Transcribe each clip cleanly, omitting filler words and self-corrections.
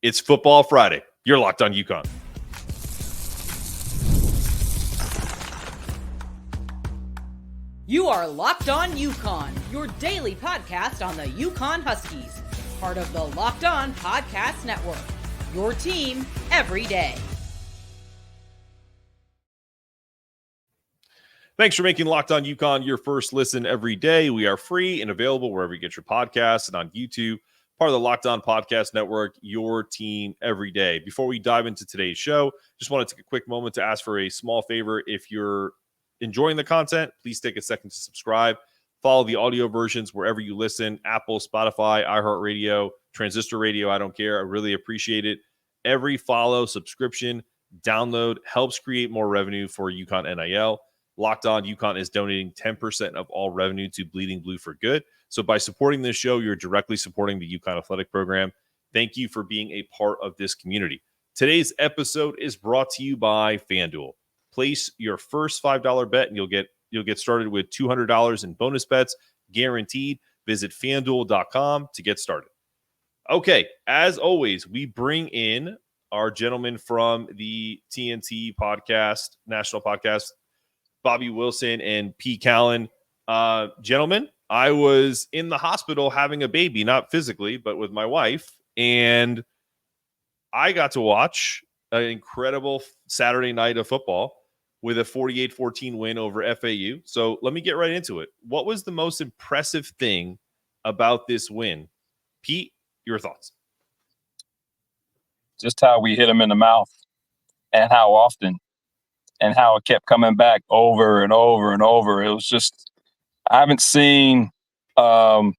It's Football Friday. You're Locked On UConn. You are Locked On UConn, your daily podcast on the UConn Huskies, part of the Locked On Podcast Network, your team every day. Thanks for making Locked On UConn your first listen every day. We are free and available wherever you get your podcasts and on YouTube, part of the Locked On Podcast Network, your team every day. Before we dive into today's show, just want to take a quick moment to ask for a small favor. If you're enjoying the content, please take a second to subscribe. Follow the audio versions wherever you listen, Apple, Spotify, iHeartRadio, Transistor Radio, I don't care. I really appreciate it. Every follow, subscription, download helps create more revenue for UConn NIL. Locked On UConn is donating 10% of all revenue to Bleeding Blue for Good. So by supporting this show, you're directly supporting the UConn athletic program. Thank you for being a part of this community. Today's episode is brought to you by FanDuel. Place your first $5 bet and you'll get started with $200 in bonus bets guaranteed. Visit FanDuel.com to get started. Okay, as always, we bring in our gentlemen from the TNT podcast, national podcast, Bobby Wilson and P. Callen. Gentlemen, I was in the hospital having a baby, not physically, but with my wife, and I got to watch an incredible Saturday night of football with a 48-14 win over FAU. So let me get right into it. What was the most impressive thing about this win? Pete, your thoughts? Just how we hit them in the mouth and how often. And how it kept coming back over and over and over. It was just, I haven't seen a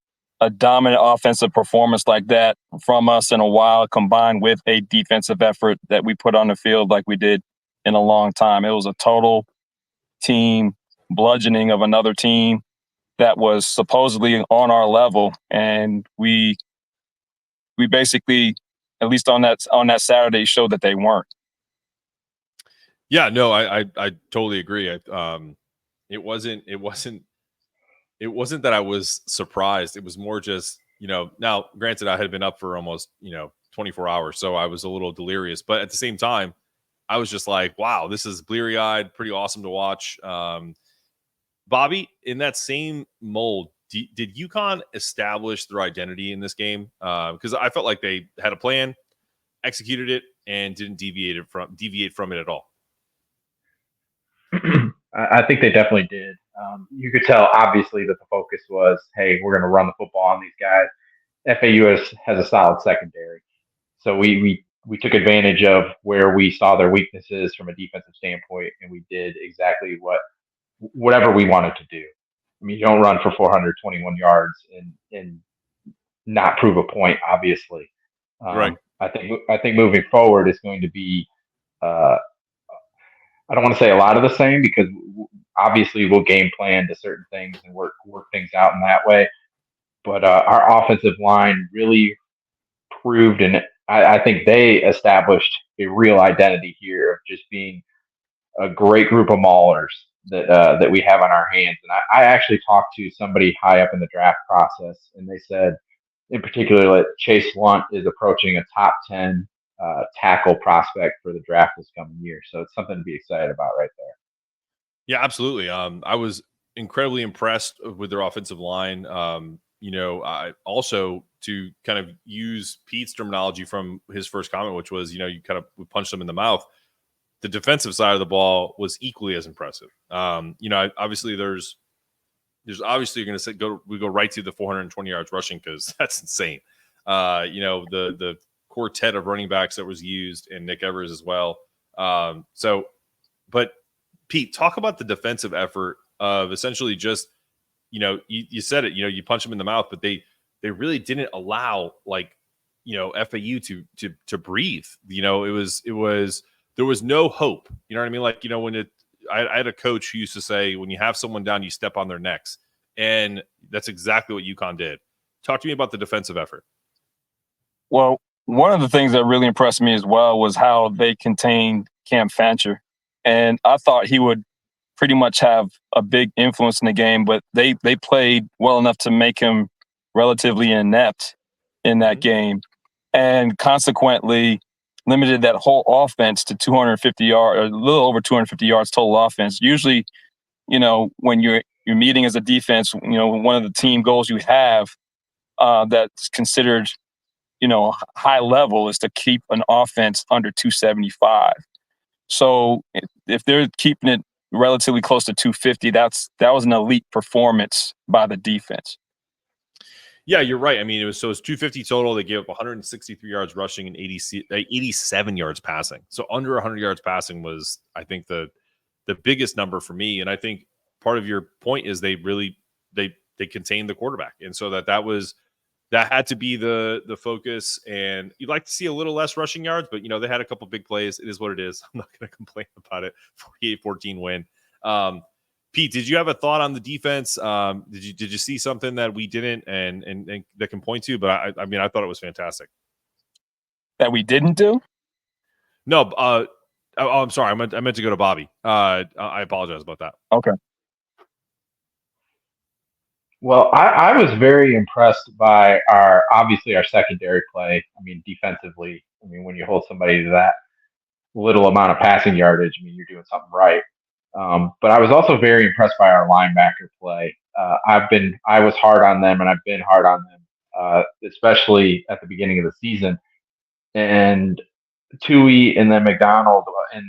dominant offensive performance like that from us in a while, combined with a defensive effort that we put on the field like we did in a long time. It was a total team bludgeoning of another team that was supposedly on our level. And we basically, at least on that Saturday, showed that they weren't. Yeah, no, I totally agree. It wasn't that I was surprised. It was more just, now granted I had been up for almost, 24 hours. So I was a little delirious, but at the same time, I was just like, wow, this is bleary eyed, pretty awesome to watch. Bobby, in that same mold, did UConn establish their identity in this game? Because I felt like they had a plan, executed it, and didn't deviate from it at all. I think they definitely did. You could tell, obviously, that the focus was, hey, we're going to run the football on these guys. FAU has a solid secondary. So we took advantage of where we saw their weaknesses from a defensive standpoint, and we did exactly whatever we wanted to do. I mean, you don't run for 421 yards and not prove a point, obviously. Right. I think moving forward is going to be I don't want to say a lot of the same, because obviously we'll game plan to certain things and work things out in that way. But our offensive line really proved, and I think they established a real identity here of just being a great group of maulers that we have on our hands. And I actually talked to somebody high up in the draft process, and they said, in particular, that Chase Lunt is approaching a top 10 tackle prospect for the draft this coming year. So it's something to be excited about right there. Yeah, absolutely. I was incredibly impressed with their offensive line. I also, to kind of use Pete's terminology from his first comment, which was, you kind of punched them in the mouth. The defensive side of the ball was equally as impressive. Obviously there's obviously you're going to say we go right to the 420 yards rushing, because that's insane. The quartet of running backs that was used, and Nick Evers as well. But Pete, talk about the defensive effort of essentially just, you said it, you punch them in the mouth, but they really didn't allow FAU to breathe. It was there was no hope. You know what I mean? Like, I had a coach who used to say, when you have someone down, you step on their necks. And that's exactly what UConn did. Talk to me about the defensive effort. Well, one of the things that really impressed me as well was how they contained Cam Fancher. And I thought he would pretty much have a big influence in the game, but they played well enough to make him relatively inept in that game. and consequently limited that whole offense to 250 yards, or a little over 250 yards total offense. Usually, when you're meeting as a defense, one of the team goals you have that's considered, high level is to keep an offense under 275. So if they're keeping it relatively close to 250, that was an elite performance by the defense. Yeah, you're right. I mean, it was 250 total. They gave up 163 yards rushing and 87 yards passing. So under 100 yards passing was, I think, the biggest number for me. And I think part of your point is they contained the quarterback, and so that had to be the focus. And you'd like to see a little less rushing yards, but they had a couple big plays. It is what it is. I'm not going to complain about it. 48-14 win. Pete, did you have a thought on the defense? Did you see something that we didn't and that can point to? But I mean, I thought it was fantastic. That we didn't do? No. I'm sorry. I meant to go to Bobby. I apologize about that. Okay. Well, I was very impressed by our secondary play. I mean, defensively, when you hold somebody to that little amount of passing yardage, you're doing something right. But I was also very impressed by our linebacker play. I was hard on them, and I've been hard on them, especially at the beginning of the season. And Tui and then McDonald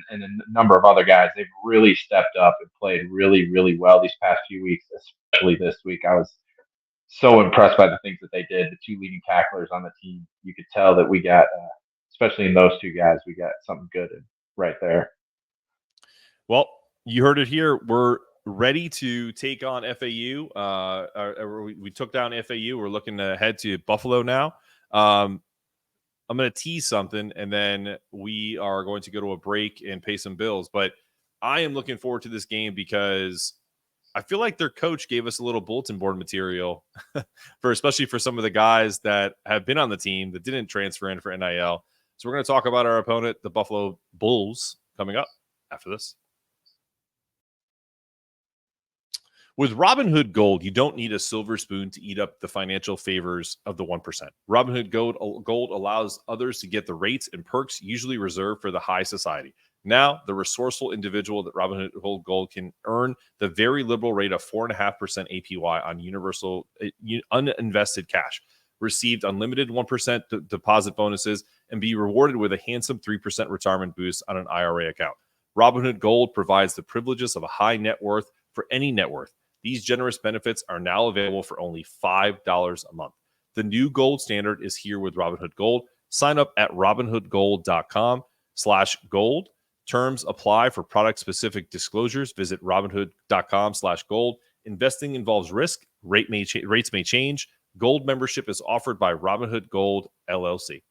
and a number of other guys, they've really stepped up and played really, really well these past few weeks, especially this week. I was so impressed by the things that they did. The two leading tacklers on the team, you could tell that we got, especially in those two guys, we got something good right there. Well, you heard it here. We're ready to take on FAU. We took down FAU. We're looking to head to Buffalo now. I'm going to tease something, and then we are going to go to a break and pay some bills. But I am looking forward to this game because I feel like their coach gave us a little bulletin board material especially for some of the guys that have been on the team that didn't transfer in for NIL. So we're going to talk about our opponent, the Buffalo Bulls, coming up after this. With Robinhood Gold, you don't need a silver spoon to eat up the financial favors of the 1%. Robinhood Gold allows others to get the rates and perks usually reserved for the high society. Now, the resourceful individual at Robinhood Gold can earn the very liberal rate of 4.5% APY on universal uninvested cash, received unlimited 1% deposit bonuses, and be rewarded with a handsome 3% retirement boost on an IRA account. Robinhood Gold provides the privileges of a high net worth for any net worth. These generous benefits are now available for only $5 a month. The new gold standard is here with Robinhood Gold. Sign up at robinhoodgold.com/gold. Terms apply for product-specific disclosures. Visit robinhood.com/gold. Investing involves risk. Rates may change. Gold membership is offered by Robinhood Gold, LLC.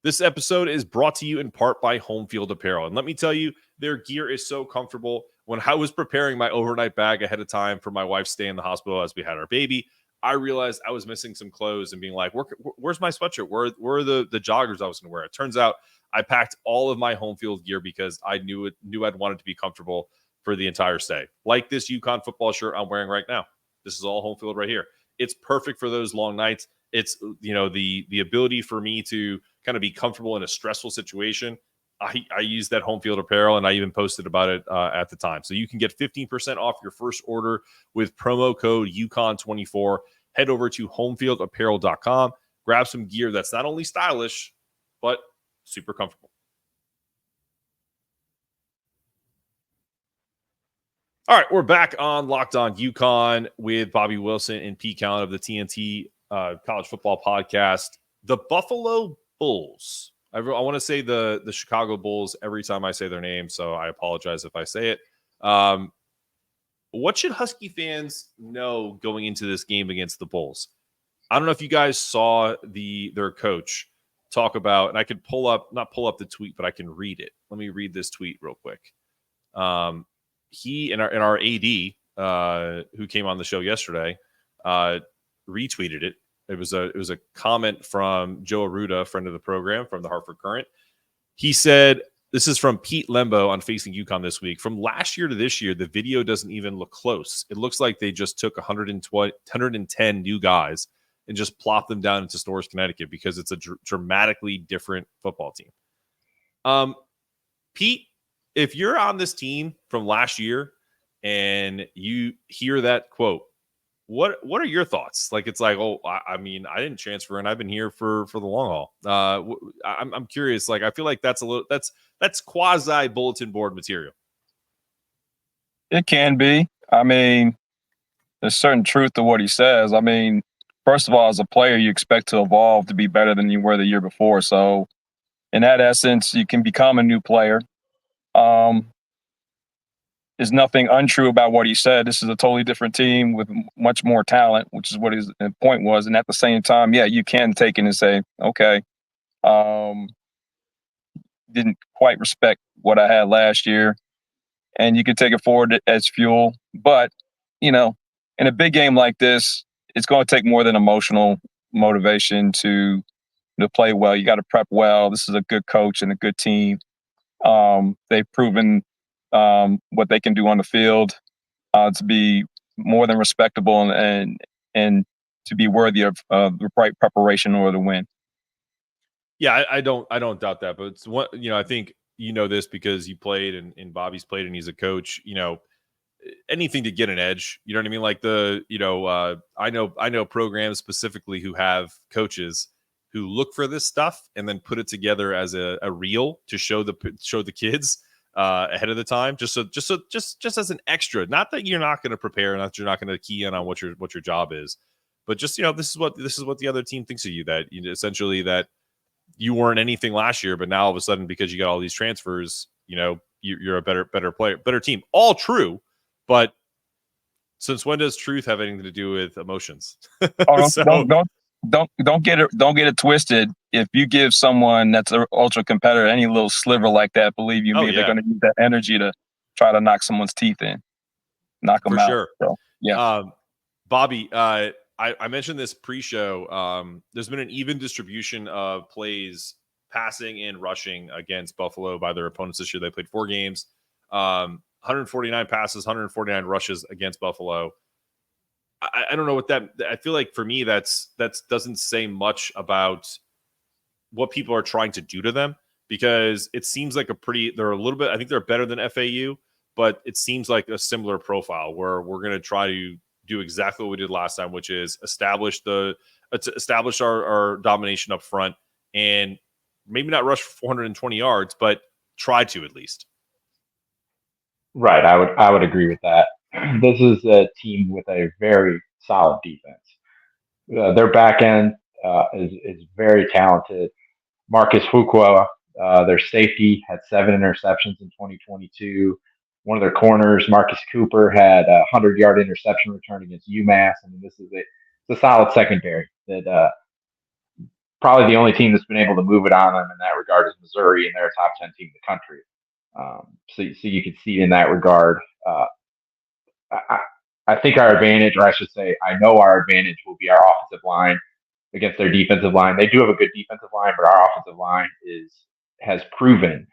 This episode is brought to you in part by Home Field Apparel. And let me tell you, their gear is so comfortable. When I was preparing my overnight bag ahead of time for my wife's stay in the hospital as we had our baby, I realized I was missing some clothes and being like, where's my sweatshirt? Where are the joggers I was going to wear? It turns out I packed all of my home field gear because I knew I'd wanted to be comfortable for the entire stay. Like this UConn football shirt I'm wearing right now. This is all home field right here. It's perfect for those long nights. It's, the ability for me to kind of be comfortable in a stressful situation. I use that Home Field Apparel, and I even posted about it at the time. So you can get 15% off your first order with promo code UConn24. Head over to homefieldapparel.com. Grab some gear that's not only stylish, but super comfortable. All right, we're back on Locked On UConn with Bobby Wilson and Pete Callen of the TNT College Football Podcast. The Buffalo Bulls. I want to say the Chicago Bulls every time I say their name, so I apologize if I say it. What should Husky fans know going into this game against the Bulls? I don't know if you guys saw their coach talk about, and I could not pull up the tweet, but I can read it. Let me read this tweet real quick. He and our AD, who came on the show yesterday, retweeted it. It was a comment from Joe Arruda, friend of the program from the Hartford Courant. He said, this is from Pete Lembo on Facing UConn this week. From last year to this year, the video doesn't even look close. It looks like they just took 110 new guys and just plopped them down into Storrs, Connecticut, because it's a dramatically different football team. Pete, if you're on this team from last year and you hear that quote, what are your thoughts? Like, it's like, oh, I mean, I didn't transfer and I've been here for the long haul. I'm curious. Like, I feel like that's quasi bulletin board material. It can be. I mean, there's certain truth to what he says. I mean, first of all, as a player, you expect to evolve to be better than you were the year before. So in that essence, you can become a new player. There's nothing untrue about what he said. This is a totally different team with much more talent, which is what his point was. And at the same time, yeah, you can take it and say, okay, didn't quite respect what I had last year. And you can take it forward as fuel. But, you know, in a big game like this, it's going to take more than emotional motivation to play well. You got to prep well. This is a good coach and a good team. They've proven what they can do on the field to be more than respectable and to be worthy of the right preparation or the win. Yeah, I don't doubt that, but it's what, you know, I think you know this because you played and Bobby's played and he's a coach. You know, anything to get an edge. You know what I mean? Like I know programs specifically who have coaches who look for this stuff and then put it together as a reel to show the kids ahead of the time, just as an extra. Not that you're not going to prepare, not that you're not going to key in on what your job is, but just, you know, this is what the other team thinks of you. That, you know, essentially that you weren't anything last year, but now all of a sudden, because you got all these transfers, you know, you're a better player, better team. All true, but since when does truth have anything to do with emotions? Don't get it twisted. If you give someone that's an ultra competitor any little sliver like that, believe you me, they're going to use that energy to try to knock someone's teeth in, knock them for out. Sure. So, yeah. Bobby, I mentioned this pre-show. There's been an even distribution of plays, passing and rushing against Buffalo by their opponents this year. They played 4 games, 149 passes, 149 rushes against Buffalo. I don't know what that. I feel like for me, that doesn't say much about what people are trying to do to them, because it seems like they're a little bit. I think they're better than FAU, but it seems like a similar profile where we're going to try to do exactly what we did last time, which is establish our domination up front and maybe not rush for 420 yards, but try to at least. Right. I would agree with that. This is a team with a very solid defense. Their back end is very talented. Marcus Fuqua, their safety, had 7 interceptions in 2022. One of their corners, Marcus Cooper, had a 100-yard interception return against UMass. I mean, this is a solid secondary that probably the only team that's been able to move it on them in that regard is Missouri, and they're a top 10 team in the country. So you can see in that regard. I think our advantage, or I should say, I know our advantage will be our offensive line against their defensive line. They do have a good defensive line, but our offensive line has proven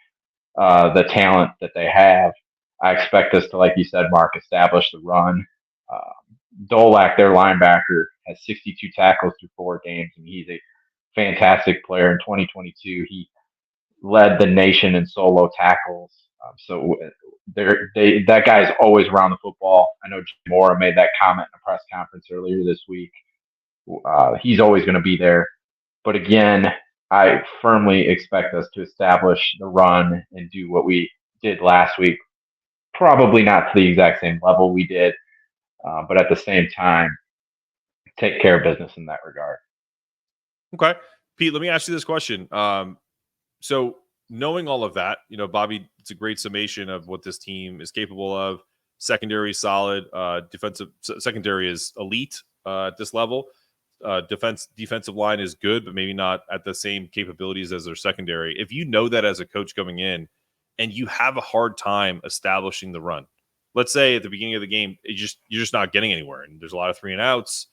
the talent that they have. I expect us to, like you said, Mark, establish the run. Dolak, their linebacker, has 62 tackles through 4 games, and he's a fantastic player. In 2022, he led the nation in solo tackles. So that guy is always around the football. I know Jim Mora made that comment in a press conference earlier this week. He's always going to be there. But again, I firmly expect us to establish the run and do what we did last week. Probably not to the exact same level we did, but at the same time, take care of business in that regard. Okay. Pete, let me ask you this question. So knowing all of that, you know, Bobby, it's a great summation of what this team is capable of. Secondary solid, secondary is elite at this level. Defensive line is good, but maybe not at the same capabilities as their secondary. If you know that as a coach going in, and you have a hard time establishing the run, let's say at the beginning of the game, you're just not getting anywhere, and there's a lot of 3 and outs.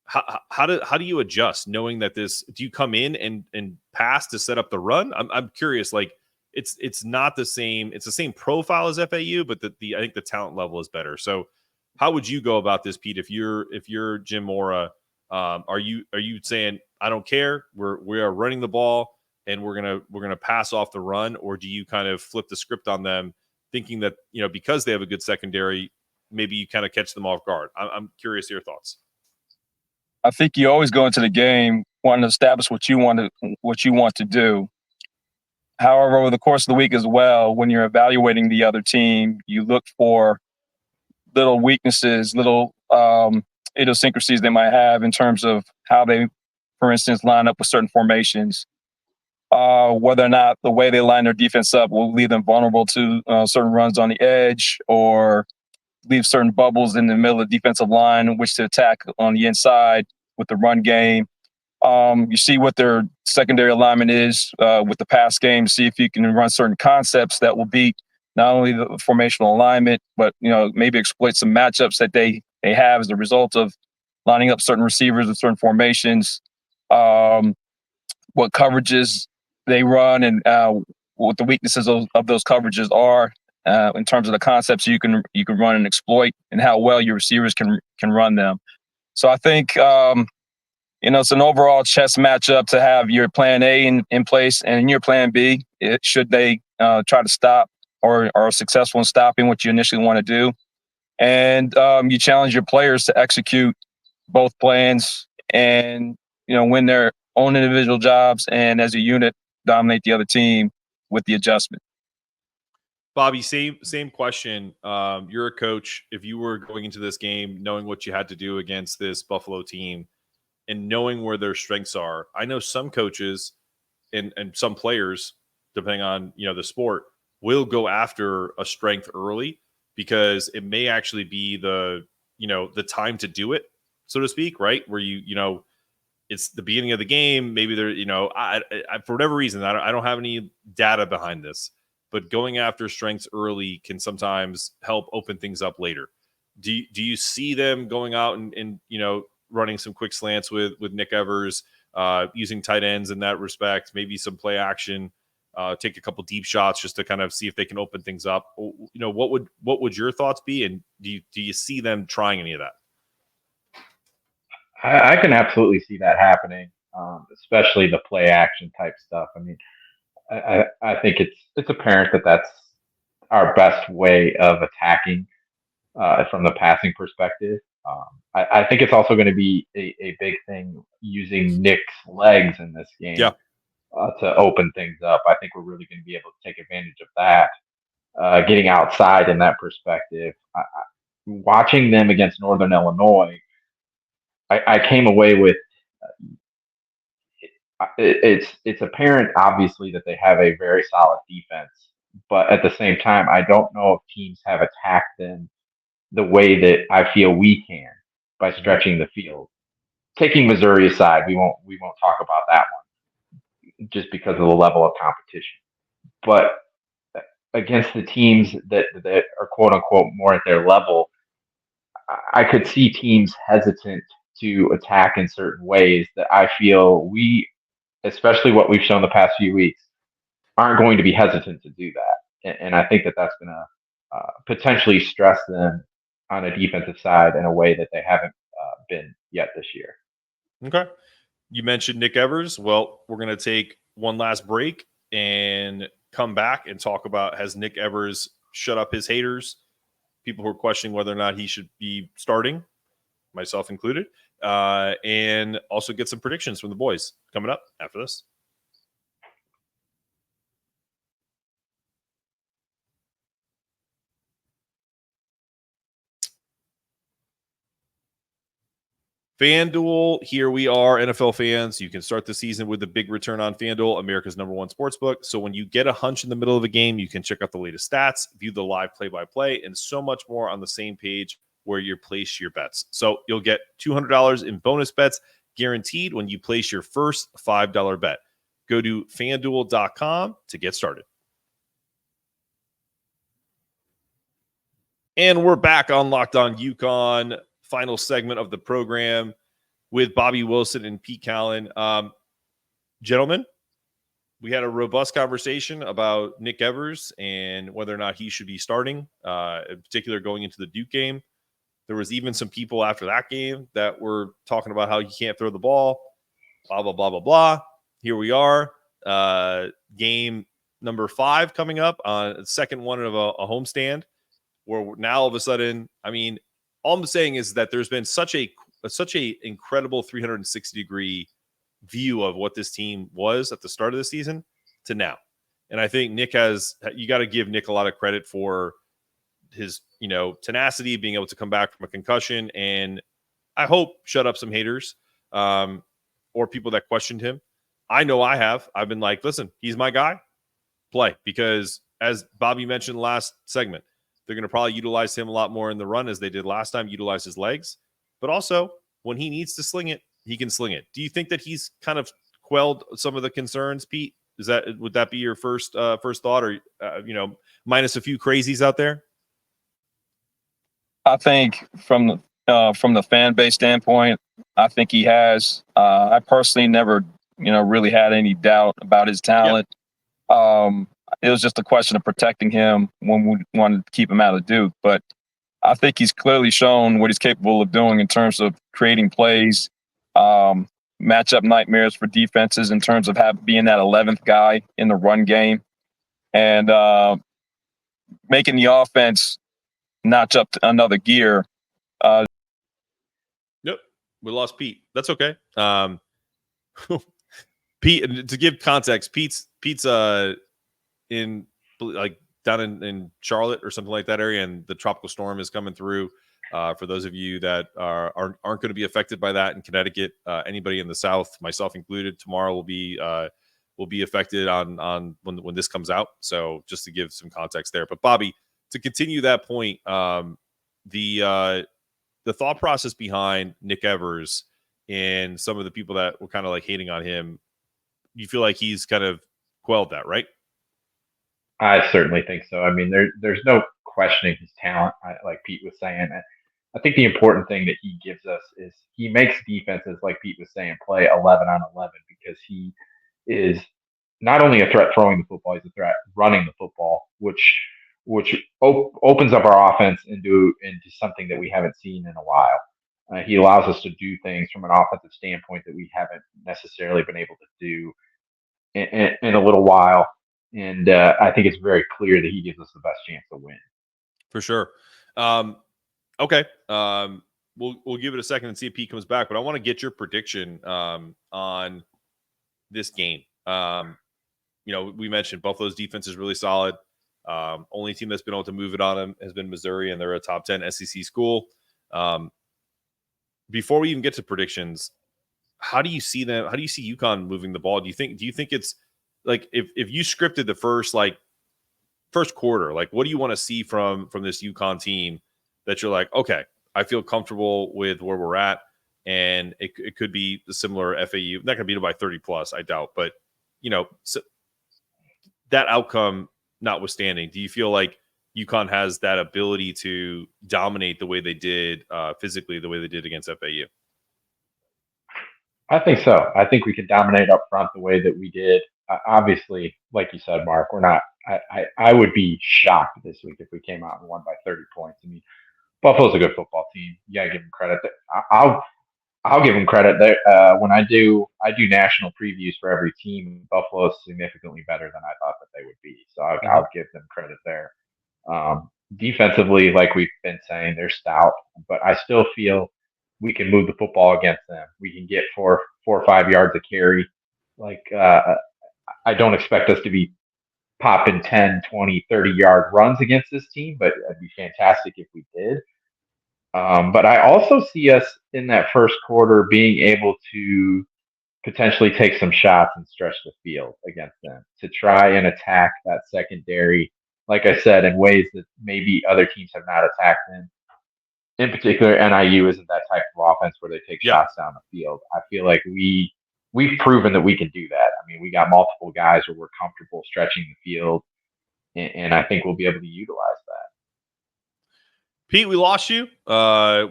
how do you adjust knowing that do you come in and pass to set up the run? I'm curious. Like it's not the same. It's the same profile as FAU, but I think the talent level is better. So how would you go about this, Pete? If you're Jim Mora, are you saying I don't care, we are running the ball and we're gonna pass off the run, or do you kind of flip the script on them, thinking that because they have a good secondary, maybe you kind of catch them off guard? I'm curious your thoughts. I think you always go into the game wanting to establish what you want to do. However, over the course of the week as well, when you're evaluating the other team, you look for little weaknesses, little idiosyncrasies they might have in terms of how they, for instance, line up with certain formations. Whether or not the way they line their defense up will leave them vulnerable to certain runs on the edge, or leave certain bubbles in the middle of the defensive line in which to attack on the inside with the run game. You see what their secondary alignment is with the pass game, see if you can run certain concepts that will beat not only the formational alignment, but maybe exploit some matchups that they have as a result of lining up certain receivers in certain formations, what coverages they run, and what the weaknesses of those coverages are in terms of the concepts you can run and exploit, and how well your receivers can run them. So I think it's an overall chess matchup to have your plan A in place and your plan B, should they try to stop or are successful in stopping what you initially want to do. And you challenge your players to execute both plans and, win their own individual jobs, and as a unit, dominate the other team with the adjustment. Bobby, same question. You're a coach. If you were going into this game knowing what you had to do against this Buffalo team and knowing where their strengths are, I know some coaches and some players, depending on the sport, will go after a strength early because it may actually be the time to do it, so to speak, right? Where it's the beginning of the game. Maybe they're I for whatever reason, I don't have any data behind this, but going after strengths early can sometimes help open things up later. Do you see them going out and running some quick slants with Nick Evers, using tight ends in that respect, maybe some play action, take a couple deep shots just to kind of see if they can open things up? What would your thoughts be? And do you see them trying any of that? I can absolutely see that happening, especially the play action type stuff. I mean, I think it's apparent that that's our best way of attacking from the passing perspective. I think it's also going to be a big thing using Nick's legs in this game to open things up. I think we're really going to be able to take advantage of that, getting outside in that perspective. Watching them against Northern Illinois, I came away with it's apparent, obviously, that they have a very solid defense, but at the same time, I don't know if teams have attacked them the way that I feel we can by stretching the field. Taking Missouri aside, we won't talk about that one just because of the level of competition. But against the teams that are quote unquote more at their level, I could see teams hesitant to attack in certain ways that I feel we, especially what we've shown the past few weeks, aren't going to be hesitant to do that. And I think that that's going to potentially stress them on a defensive side in a way that they haven't been yet this year. Okay. You mentioned Nick Evers. Well, we're going to take one last break and come back and talk about, has Nick Evers shut up his haters, people who are questioning whether or not he should be starting, myself included, and also get some predictions from the boys coming up after this. FanDuel, here we are, NFL fans. You can start the season with a big return on FanDuel, America's #1 sportsbook. So when you get a hunch in the middle of a game, you can check out the latest stats, view the live play-by-play, and so much more on the same page where you place your bets. So you'll get $200 in bonus bets guaranteed when you place your first $5 bet. Go to FanDuel.com to get started. And we're back on Locked On UConn. Final segment of the program. with Bobby Wilson and Pete Callen. Gentlemen, we had a robust conversation about Nick Evers and whether or not he should be starting, in particular going into the Duke game. There was even some people after that game that were talking about how he can't throw the ball, blah, blah, blah, blah, blah. Here we are. Game number 5 coming up on the second one of a homestand, where now all of a sudden, I mean, all I'm saying is that there's been such a incredible 360-degree view of what this team was at the start of the season to now. And I think you got to give Nick a lot of credit for his, tenacity, being able to come back from a concussion, and I hope shut up some haters or people that questioned him. I know I've been like, listen, he's my guy, play, because as Bobby mentioned last segment, they're going to probably utilize him a lot more in the run as they did last time, utilize his legs, but also when he needs to sling it, he can sling it. Do you think that he's kind of quelled some of the concerns, Pete? Would that be your first thought, or minus a few crazies out there? I think from the fan base standpoint, I think he has. I personally never, really had any doubt about his talent. Yep. It was just a question of protecting him when we wanted to keep him out of Duke. But I think he's clearly shown what he's capable of doing in terms of creating plays, matchup nightmares for defenses in terms of being that 11th guy in the run game, and making the offense notch up to another gear. Yep, we lost Pete. That's okay. Pete, to give context, Pete's in like down in Charlotte or something like that area, and the tropical storm is coming through. For those of you that aren't going to be affected by that in Connecticut, anybody in the South, myself included, tomorrow will be affected on when this comes out. So just to give some context there. But Bobby, to continue that point, the thought process behind Nick Evers and some of the people that were kind of like hating on him, you feel like he's kind of quelled that, right? I certainly think so. I mean, there's no questioning his talent, like Pete was saying. I think the important thing that he gives us is he makes defenses, like Pete was saying, play 11 on 11, because he is not only a threat throwing the football, he's a threat running the football, which opens up our offense into something that we haven't seen in a while. He allows us to do things from an offensive standpoint that we haven't necessarily been able to do in a little while. And I think it's very clear that he gives us the best chance to win. For sure. Okay. We'll give it a second and see if Pete comes back, but I want to get your prediction on this game. We mentioned Buffalo's defense is really solid. Only team that's been able to move it on them has been Missouri, and they're a top 10 SEC school. Before we even get to predictions, how do you see them? How do you see UConn moving the ball? Do you think it's like if you scripted the first quarter, like what do you want to see from this UConn team that you're like, okay, I feel comfortable with where we're at, and it could be the similar FAU. Not going to beat it by 30 plus, I doubt, but so that outcome notwithstanding, do you feel like UConn has that ability to dominate the way they did physically, the way they did against FAU? I think so. I think we can dominate up front the way that we did. Obviously, like you said, Mark, we're not. I would be shocked this week if we came out and won by 30 points. I mean, Buffalo's a good football team. You gotta give them credit. I'll give them credit. When I do national previews for every team, Buffalo is significantly better than I thought that they would be. So I'll give them credit there. Defensively, like we've been saying, they're stout, but I still feel we can move the football against them. We can get 4 or 5 yards of carry. I don't expect us to be popping 10, 20, 30-yard runs against this team, but it'd be fantastic if we did. But I also see us in that first quarter being able to potentially take some shots and stretch the field against them to try and attack that secondary, like I said, in ways that maybe other teams have not attacked them. In particular, NIU isn't that type of offense where they take shots down the field. I feel like we've proven that we can do that. I mean, we got multiple guys where we're comfortable stretching the field, and I think we'll be able to utilize that. Pete, we lost you.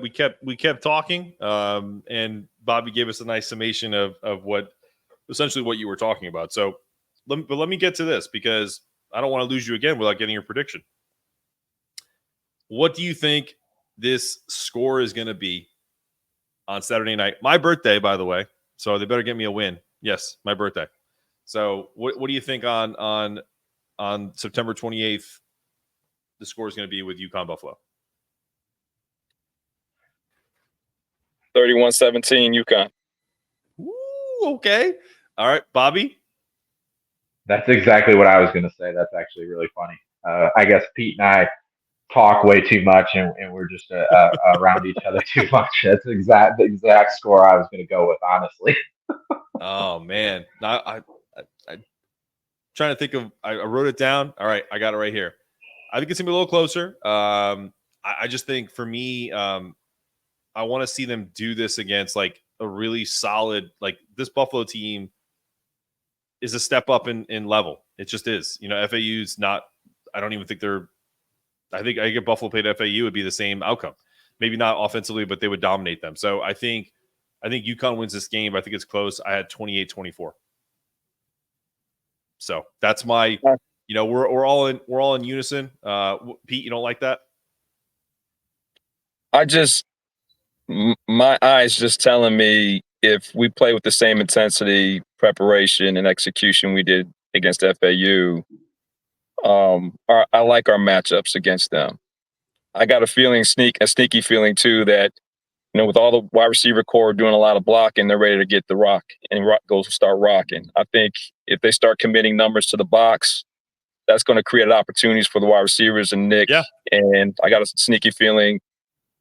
We kept talking, and Bobby gave us a nice summation of what essentially what you were talking about. So let me get to this because I don't want to lose you again without getting your prediction. What do you think this score is going to be on Saturday night? My birthday, by the way. So they better get me a win. Yes, my birthday. So what do you think on September 28th the score is going to be with UConn Buffalo? 31-17 UConn. Ooh, okay. All right, Bobby. That's exactly what I was going to say. That's actually really funny. I guess Pete and I talk way too much, and we're just around each other too much. That's the exact score I was going to go with, honestly. Oh man, I trying to think of. I wrote it down. All right, I got it right here. I think it's gonna be a little closer. I just think for me, I want to see them do this against like a really solid, like this Buffalo team is a step up in level. It just is. You know, FAU's not. I don't even think they're. I think if Buffalo played FAU, it would be the same outcome. Maybe not offensively, but they would dominate them. So I think UConn wins this game. I think it's close. I had 28-24. So that's my. You know, we're all in unison. Pete, you don't like that? My eyes just telling me if we play with the same intensity, preparation, and execution we did against FAU, I like our matchups against them. I got a sneaky feeling too that, you know, with all the wide receiver core doing a lot of blocking, they're ready to get the rock and start rocking. I think if they start committing numbers to the box, that's going to create opportunities for the wide receivers and Nick. Yeah. And I got a sneaky feeling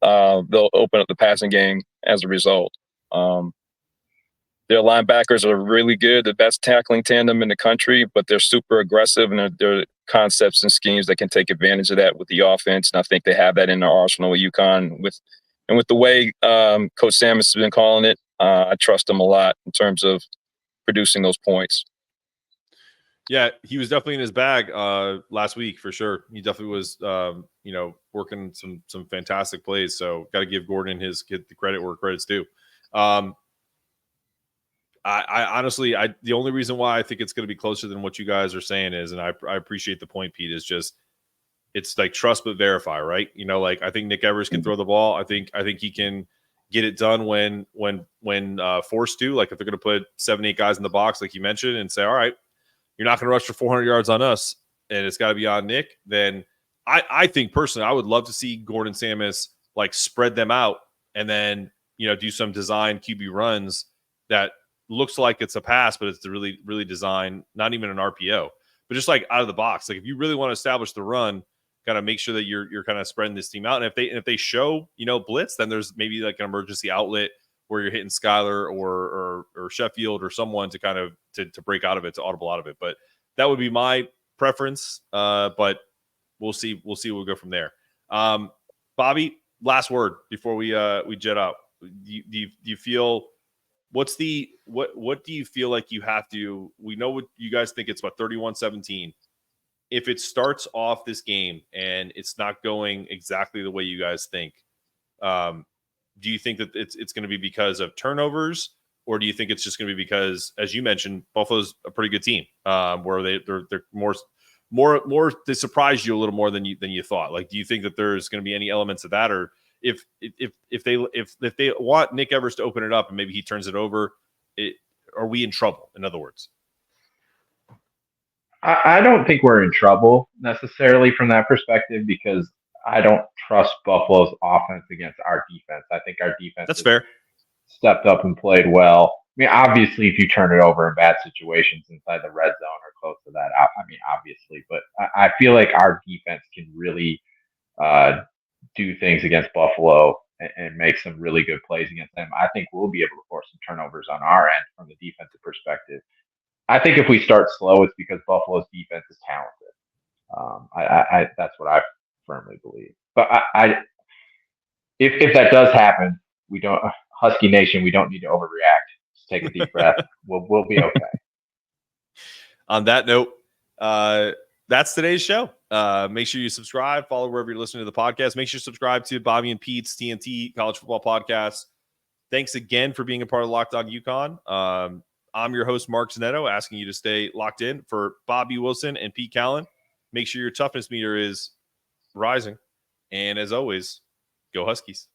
they'll open up the passing game as a result. Their linebackers are really good, the best tackling tandem in the country, but they're super aggressive, and there are concepts and schemes that can take advantage of that with the offense. And I think they have that in their arsenal with UConn. With the way Coach Samus has been calling it, I trust him a lot in terms of producing those points. Yeah, he was definitely in his bag last week for sure. He definitely was, working some fantastic plays. So got to give Gordon the credit where credit's due. I honestly, the only reason why I think it's going to be closer than what you guys are saying is, and I appreciate the point, Pete, is just it's like trust but verify, right? You know, like I think Nick Evers can throw the ball. I think he can get it done when forced to. Like if they're going to put 7-8 guys in the box, like you mentioned, and say, all right, you're not going to rush for 400 yards on us, and it's got to be on Nick. Then I think personally, I would love to see Gordon Samus like spread them out and then do some design QB runs that looks like it's a pass, but it's really really designed, not even an RPO, but just like out of the box. Like if you really want to establish the run, kind of make sure that you're kind of spreading this team out. And if they show blitz, then there's maybe like an emergency outlet where you're hitting Skyler or Sheffield or someone to kind of to break out of it, to audible out of it. But that would be my preference. But we'll see. We'll go from there. Bobby, last word before we jet out. Do you feel what do you feel like you have to? We know what you guys think. It's about 31-17. If it starts off this game and it's not going exactly the way you guys think, do you think that it's going to be because of turnovers, or do you think it's just going to be because, as you mentioned, Buffalo's a pretty good team, where they're more they surprised you a little more than you thought? Like, do you think that there's going to be any elements of that, or if they want Nick Evers to open it up and maybe he turns it over, are we in trouble? In other words. I don't think we're in trouble necessarily from that perspective, because I don't trust Buffalo's offense against our defense. I think our defense that's fair. Stepped up and played well. I mean, obviously, if you turn it over in bad situations inside the red zone or close to that, obviously. But I feel like our defense can really do things against Buffalo and make some really good plays against them. I think we'll be able to force some turnovers on our end from the defensive perspective. I think if we start slow, it's because Buffalo's defense is talented. That's what I firmly believe. But if that does happen, we don't, Husky Nation, we don't need to overreact. Just take a deep breath. We'll be okay. On that note, that's today's show. Make sure you subscribe, follow wherever you're listening to the podcast. Make sure you subscribe to Bobby and Pete's TNT College Football Podcast. Thanks again for being a part of Locked On UConn. I'm your host, Mark Zanetto, asking you to stay locked in. For Bobby Wilson and Pete Callen, make sure your toughness meter is rising. And as always, go Huskies.